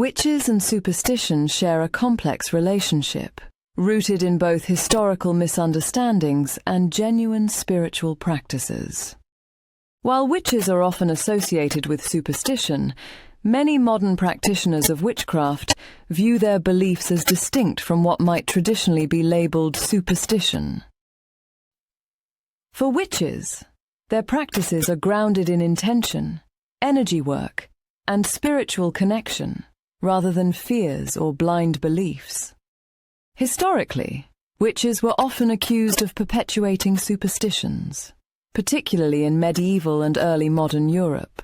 Witches and superstition share a complex relationship, rooted in both historical misunderstandings and genuine spiritual practices. While witches are often associated with superstition, many modern practitioners of witchcraft view their beliefs as distinct from what might traditionally be labeled superstition. For witches, their practices are grounded in intention, energy work, and spiritual connection, rather than fears or blind beliefs. Historically, witches were often accused of perpetuating superstitions, particularly in medieval and early modern Europe.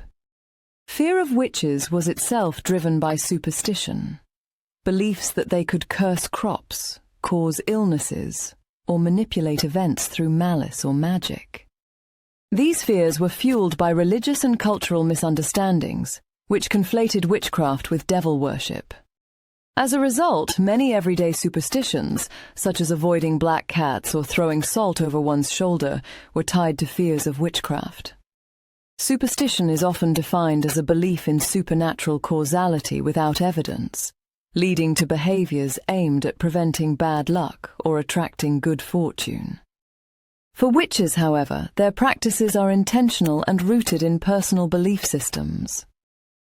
Fear of witches was itself driven by superstition, beliefs that they could curse crops, cause illnesses, or manipulate events through malice or magic. These fears were fueled by religious and cultural misunderstandings, which conflated witchcraft with devil worship. As a result, many everyday superstitions, such as avoiding black cats or throwing salt over one's shoulder, were tied to fears of witchcraft. Superstition is often defined as a belief in supernatural causality without evidence, leading to behaviors aimed at preventing bad luck or attracting good fortune. For witches, however, their practices are intentional and rooted in personal belief systems.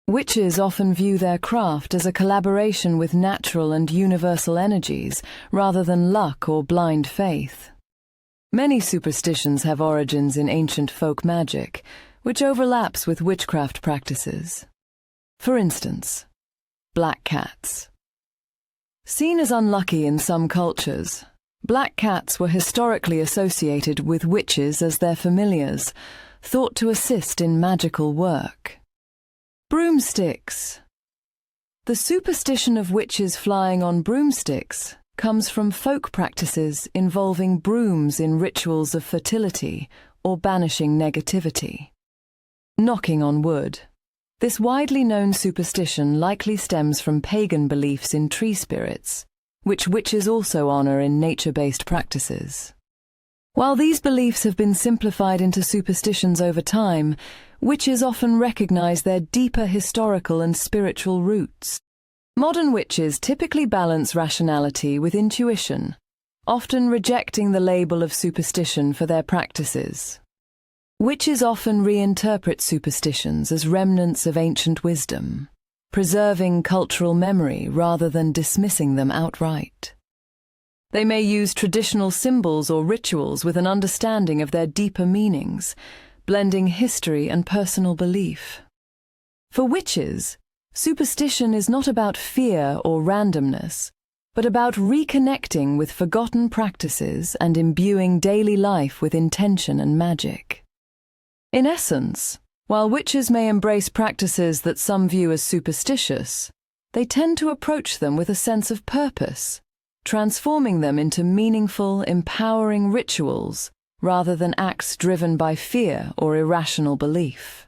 Witches often view their craft as a collaboration with natural and universal energies, rather than luck or blind faith. Many superstitions have origins in ancient folk magic, which overlaps with witchcraft practices. For instance, black cats. Seen as unlucky in some cultures, black cats were historically associated with witches as their familiars, thought to assist in magical work. Broomsticks. The superstition of witches flying on broomsticks comes from folk practices involving brooms in rituals of fertility or banishing negativity. Knocking on wood. This widely known superstition likely stems from pagan beliefs in tree spirits, which witches also honor in nature-based practices. While these beliefs have been simplified into superstitions over time, witches often recognize their deeper historical and spiritual roots. Modern witches typically balance rationality with intuition, often rejecting the label of superstition for their practices. Witches often reinterpret superstitions as remnants of ancient wisdom, preserving cultural memory rather than dismissing them outright. They may use traditional symbols or rituals with an understanding of their deeper meanings, blending history and personal belief. For witches, superstition is not about fear or randomness, but about reconnecting with forgotten practices and imbuing daily life with intention and magic. In essence, while witches may embrace practices that some view as superstitious, they tend to approach them with a sense of purpose, transforming them into meaningful, empowering rituals rather than acts driven by fear or irrational belief.